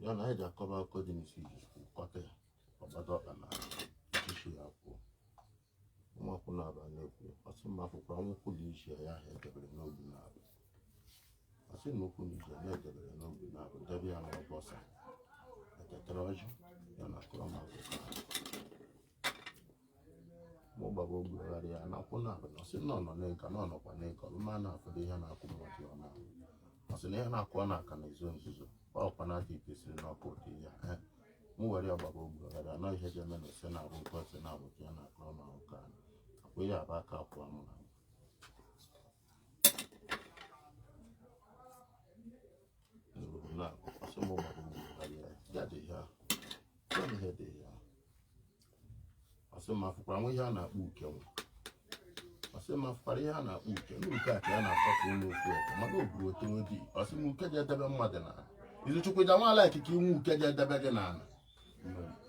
ya na anyị akọba akụkọ dị n'isi iji kọta ya ọgbada ọkpa na ichichi ya kwuo ụmụakwụ na-aba na-ekwu ọsị mma akwụkwọ nwụkwụ dị iche ya ahụ edebere n'obi na-abụ ọsị na okwu na ije na-edebere n'obi na-abụ debe ya n'ọbọsa etetara ọjị ya na akụrọma akwụkwọ mụ gbaba ogbugharị ya na akwụ na-abụ na ọsị nọ n'ịka na ọnọkwa n'ịka ọlụma na-afụdo ihe na-akwụ mmadụ ọma ọsị na ihe na-akụ ọ na-aka na ezo nzuzo ọkwa na-adị itesiri n'ọkụ ụdị ya mụ were ọgbaba ogbugharị anọ ihe ji eme na ose na-abụ nke ose na-abụ ka ya na akụrọma ụka akwụ ya aba aka akwụ amụ na ọsị mụ gbaba ogbugharị ya dị ya ihe dị ya ọsị ma fụkwara nwe ihe a na-akpọ ukenwe ọsị ma fụkwara ihe a na-akpọ uke n'uke a ka ya na-akpọpụ n'okwu eke mmadụ oburu otewe dị ọsị m uke ji edebe mmadụ n'ala izu chukwu ja nwaala ikike inwe uke ji edebe gị n'ala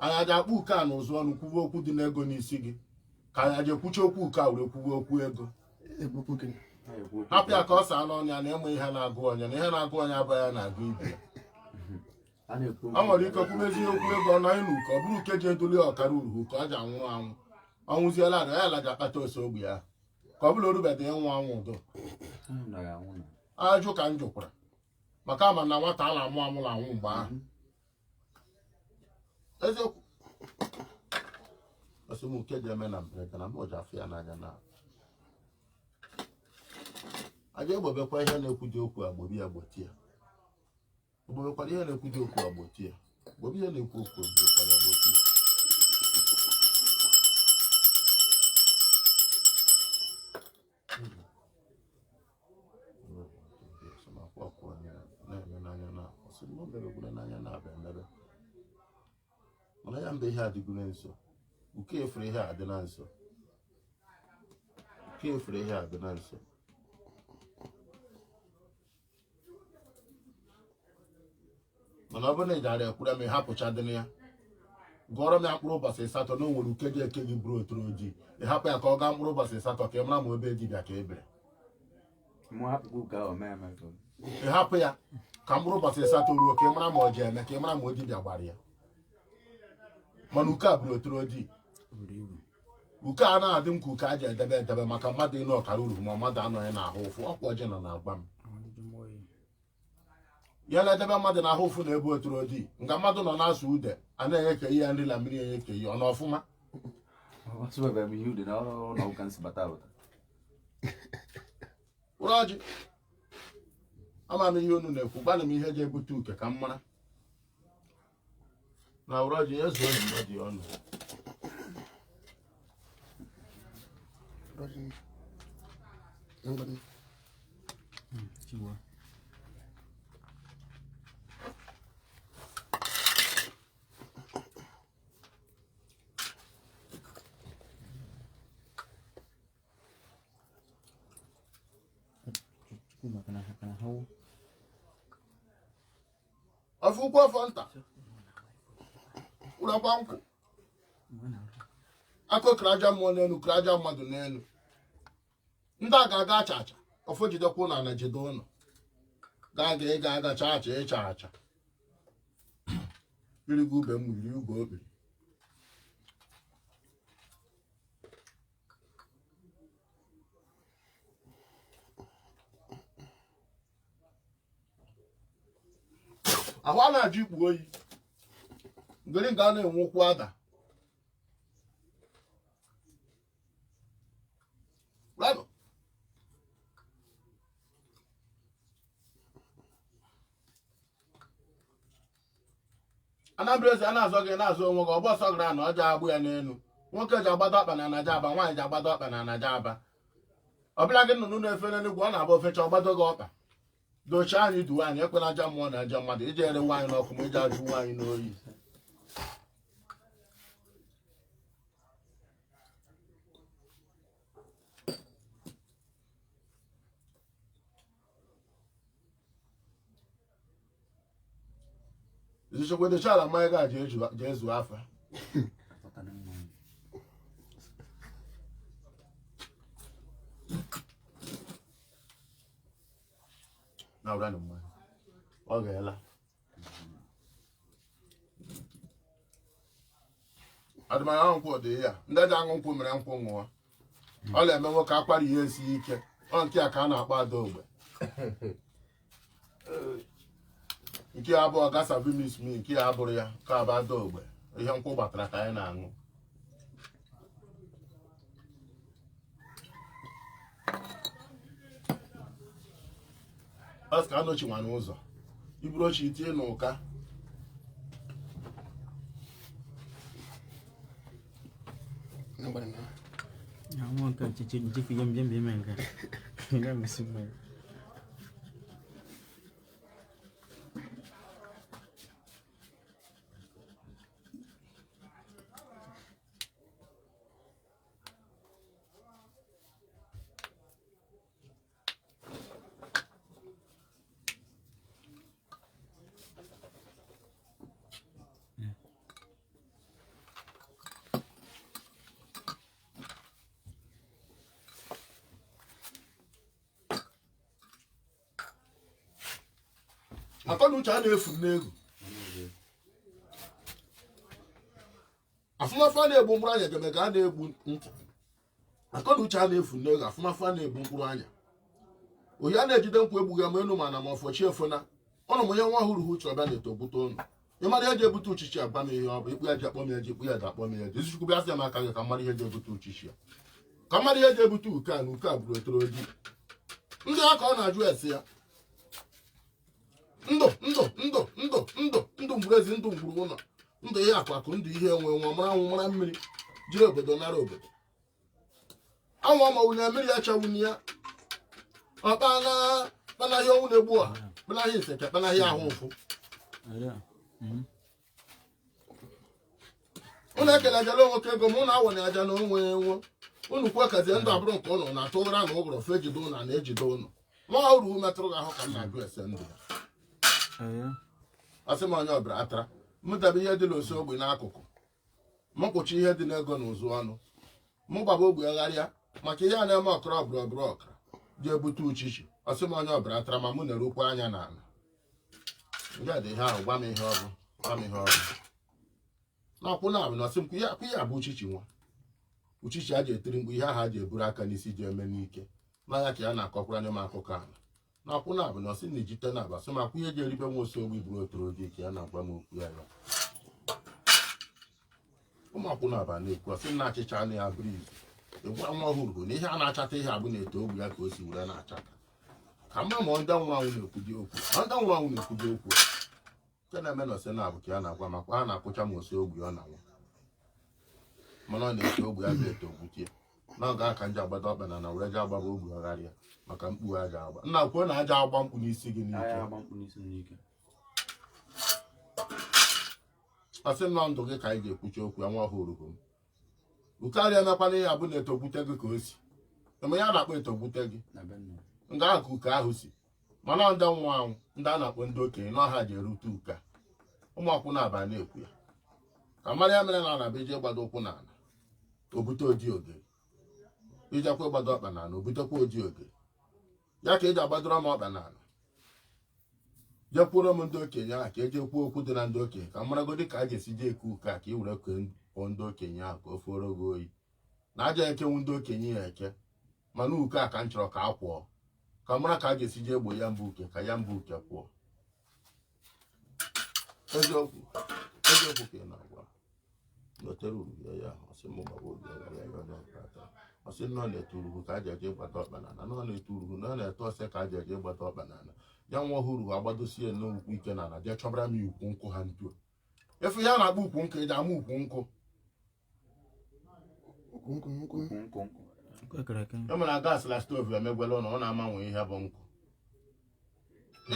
anya ji akpọ uke a na ụzụ ọnụ kwuwe okwu dị n'ego n'isi gị ka anya ji ekwuchi okwu uke a were kwuwe okwu ego hapụ ya ka ọ saa n'ọnụ ya na ịmụ ihe na-agụ onye na ihe na-agụ onye abụghị na-agụ ibe ya ọ nwere ike kwumezi okwu ego ọ nọghị n'uke ọ bụrụ uke ji edoli ọkara uruhu ka ọ ji anwụrụ anwụ ọnwụziela ada ya alaji akpata ose ogbe ya ka ọ bụla orubedị ịnwụ anwụ udo ajụ ka m jụkwara maka ama na nwata a na-amụ amụrụ anwụ mgbe ahụ eziokwu ọsịmuke ji eme na mberede na mụji afọ ya n'anya na aja egbobekwa ihe na-ekwudi okwu agbobi ya gboti ya ogbobekwara ihe na-ekwudi okwu agboti ya gbobi ihe na-ekwu okwu ogbobekwara ya gboti ya na-eme n'anya na ọsị na o mere ogbure n'anya na-abịa emebe mana ya mgbe ihe adịgoro nso uke efere ihe adị na nso uke efere ihe adị na nso mana ọ bụrụ na ị gara ekwura ma ị hapụcha dị na ya gụọrọ m ya mkpụrụ ụbọchị asatọ na o nwere uke ji eke gị bụrụ otoro ojii ị hapụ ya ka ọ gaa mkpụrụ ụbọchị asatọ ka ị mara ma ebe dibịa ka ebere ị hapụ ya ka mkpụrụ ụbọchị asatọ ruo ka ị mara ma ọ ji eme ka ị mara ma o dibịa gbara ya mana uke a bụrụ otoro ojii uke a na-adị m ka uke a ji edebe maka mmadụ ịnụ ọkara uru ma mmadụ anọghị n'ahụ ụfụ ọkwa ọjị nọ na-agba m ya na-edebe mmadụ n'ahụ ụfụ na ebe otoro ojii nga mmadụ nọ na-asụ ude a na-enye ka ihe nri na mmiri enye ka ihe ọ na ọfụma ụrụ ọjị ama m ihe unu na-ekwu gbalị m ihe ji ebute uke ka m mara na ụrụ ọjị ya zuo mmadụ ọnụ ọfụ ukwu ọfọ nta ụrakwa nkwụ akụ kraja mmụọ n'elu kraja mmadụ n'elu ndị a ga-aga acha acha ọfọ jidekwa ụlọ na jide ụlọ ga-aga ịga agacha acha ịcha acha irigo ube m iri ugbo okpiri ahụ a na-ajụ ikpu oyi ngeri nga a na-enwe ụkwụ ada Anambra eze a na-azọ gị na-azọ onwe gị ọgbọ ọsọ gara na ọja agbụ ya n'elu nwoke ji agbado ọkpa na anaja aba nwaanyị ji agbado ọkpa na anaja aba ọbụla gị nnụnụ na-efe n'enugwu ọ na-agba ofecha ọgbado gị ọkpa dochie anyị duwe anyị ekwela aja mmụọ na aja mmadụ iji ere nwaanyị n'ọkụ ma iji ajụ nwaanyị n'oyi izichekwedocha ala mmanya ga jee zuo afa na ụra na mmanya ọ ga-ela adịmanya ahụ nkwụ dị ya ndị ji aṅụ nkwụ mere nkwụ ṅụọ ọ na-eme nwoke akwara ihe esi ike ọ nke a ka a na-akpọ ada ogbe nke ya abụọ gasavimismi nke ya abụrụ ya ka abụ ada ogbe ihe nkwụ gbatara ka anyị na-aṅụ ọ sị ka anochi nwa n'ụzọ iburu ochi itinye n'ụka akọ na uche a na-efu n'ego afụmafa na-egbu mkpụrụ anya geme ka a na-egbu ntị akọ na uche a na-efu n'ego afụmafa na-egbu mkpụrụ anya oyi a na-ejide nkwụ egbughị ama enu mana ma ọfọchi efona ọnụ m onye nwa hụrụ hụ uche ọbịa na-eto bute ụnụ ịmara ihe ji ebute uchichi agba m ihe ọ bụ ikpu ya ji akpọ m ya ji ikpu ya ji akpọ m ya ji ezichukwu bịa sị ya maka gị ka mmadụ ihe ji ebute uchichi ya ka mmadụ ihe ji ebute uke a na uke a bụrụ etoro ojii ndị aka ọ na-ajụ esi ya ndụ mgburu ezi ndụ mgburu ụlọ ndụ ihe akwakụ ndụ ihe enwe nwa mara anwụ mara mmiri jiri obodo nara obodo anwụ ọmawunye mmiri ya chawunye ya ọkpanaghị ọnwụ na-egbu ọha kpanaghị nseke kpanaghị ahụ ụfụ ụnụ ekele ajala nwoke ego ma ụnụ awọ na aja na onwe nwo ụnụ kwuo kazie ndụ abụrụ nke ụnụ na-atụ ụra na ụgwọrọ fe ejide ụnụ na ejide ụnụ nwa uru metụrụ gị ahụ ka m na-ajụ ese ndụ ya asị m onye ọbịa atara mụtaba ihe dị n'osi ogbe n'akụkụ mụkpụchi ihe dị n'ego na ụzụ ọnụ mụ gbaba ogbe gharịa maka ihe a na-eme ọkara ọbụrụ ọkara ji ebute uchichi asị m onye ọbịa atara ma mụ na-erukwa anya n'ala ndị a dị ihe ahụ gwa m ihe ọbụ na-akwụ na abụ na ọsị m kwụ ya bụ uchichi nwa uchichi a ji etiri mgbe ihe ahụ a ji eburu aka n'isi ji eme n'ike n'anya ka ya na-akọkwara nye m akụkọ ala na-akwụ na abụ na ọsị na ejite na abasị ma kwụ ihe ji eribe nwa osi ogbe iburu otoro gị ka ya na-agwa m okwu ya ụmụ akwụ na aba na-ekwu ọsị na achịcha na ya bụrụ izu ịgwa nwa ọhụrụ bụ na ihe a na-achata ihe abụ na-eto ogbe ya ka o si were na-achata ka mma ma ndị nwụrụ anwụ na-ekwuji okwu ndị nwụrụ anwụ na-ekwuji okwu nke na-eme na ọsị na abụ ka ya na-agwa makwa ha na-akwụcha m osi ogbe ọ na-anwụ mana ọ na-eto ogbe ya ga-eto gwutie na ọ ga-aka nje agbado ọkpa na were je agbaba ogbe ọgharịa maka mkpu aja agba nna kwuo na aja agba mkpu n'isi gị n'ike asị m na ndụ gị ka anyị ga-ekwuchi okwu ya nwa ọhụrụ m ukarịa emekwana ihe abụ na-etogbute gị ka o si eme ya na-akpọ etogbute gị ndị ahụ ka uke ahụ si mana ndị nwa anwụ ndị a na-akpọ ndị okenye na ọha ji erute uke ụmụ akwụna aba na-ekwu ya ka mara ya mere na bụ ije gbado ụkwụ n'ala obute oji ogiri ijakwa gbado ọkpa n'ala obutekwa oji ogiri ya ka eji agbadoro m ọkpa n'ala jekwuru m ndị okenye ahụ ka eji ekwu okwu dị na ndị okenye ka maragodi ka a ga-esi je eke uke a ka i were kpọọ ndị okenye ahụ ka o fuoro gị oyi na aja ekenwu ndị okenye ya eke mana uke a ka m chọrọ ka a kwụọ ka mara ka a ga-esi je egbo ya mbụ uke ka ya mbụ uke kwụọ eziokwu ka ị na-agwa notere uru ya ọsị m gbagbo obi ọsị nọ na-etu uruhu ka a ji eje gbata ọkpa n'ala nọ na-etu uruhu nọ na-eto ọsị ka a ji eje gbata ọkpa n'ala ya nwa ọhụrụ agbadosie n'ukwu ike n'ala jee chọbara m ukwu nkwụ ha ntu efu ya na-akpọ ukwu nkụ eji ama ukwu nkwụ emere gas la stovu emegwela na ọ na-amanwe ihe bụ nkụ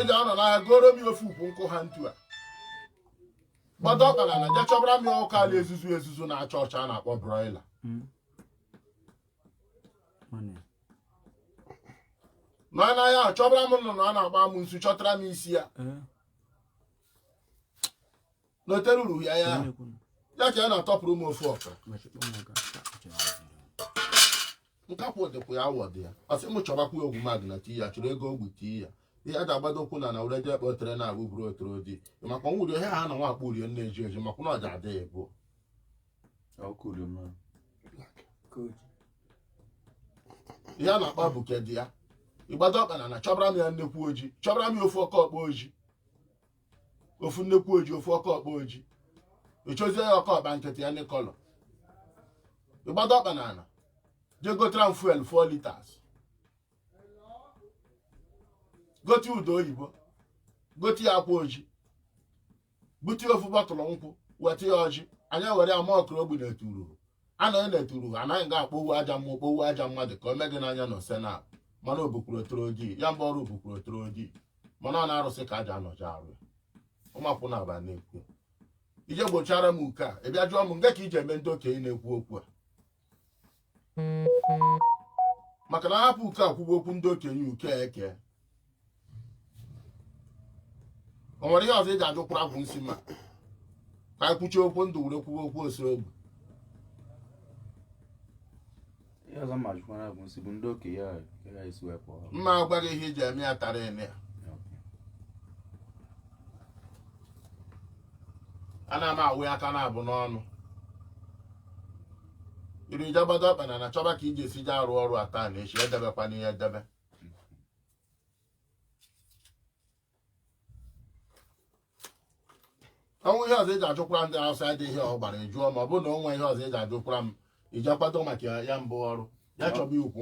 iji anọ n'ahịa goro m ofu ukwu nkwụ ha ntu a gbata ọkpa n'ala jee chọbara m ya ọkụ ala ezuzu na-acha ọcha a na-akpọ broiler n'anya ya chọbara m nnụnụ a na-agba m nsu chọtara m isi ya n'otere uru ya ya ka ya na-atọpụrụ m ofu ọka nkapụ dịkwa ya awọ dị ya ọsị m chọbakwa ogwu mag na tii ya chọrọ ego ogwu tii ya ihe a ga-agbado okwu na were je kpọtere na abụ buru otoro di makwa nwuri ihe ha na nwa akpụ rie na-eji eji makwa na ọja adị ebo ihe a na-akpa buke dị ya ịgbado ọkpa na chọbara m ya nnekwu oji chọbara m ya ofu ọkọ ọkpa oji ofu nnekwu oji ofu ọkọ ọkpa oji echozie ya ọkọ ọkpa nkịtị ya n'ikọlọ ịgbado ọkpa na ana je gotara m fuel 4 liters goti udo oyibo goti ya akwa oji buti ofu bọtụlụ nkwụ weta ya ọjị anya were ama ọkụrụ ogbu na-eturu anaghị na-eturu anaghị ga akpọwu aja mmụọ kpọwu aja mmadụ ka o mee gị n'anya na osena mana obukwuru otoro ojii ya mgbe ọrụ obukwuru otoro ojii mana ọ na-arụsị ka aja anọji arụ ụmụakwụ na aba na-ekwu ije gbochara m uke a ịbịa jụọ m nge ka iji eme ndị okenye na-ekwu okwu a maka na hapụ uke akwụgbo okwu ndị okenye uke eke o nwere ihe ọzọ ị ga-ajụkwara agwụ nsị ma ka anyị kwuchie okwu ndụ were kwuo okwu osogbu mma agwaghị ihe iji eme ya tara ene ya ana m awụ aka na-abụ n'ọnụ iri ije gbado ọkpa na chọba ka iji esi je arụ ọrụ ata na echi edebekwa n'ihe edebe ọnwụ ihe ọzọ ị ga-ajụkwara ndị Hausa dị ihe ọ gbara jụọ ma ọ bụrụ na onwe ihe ọzọ ị ga-ajụkwara m ije kwado maka ya mbụ ọrụ ya chọba ukwu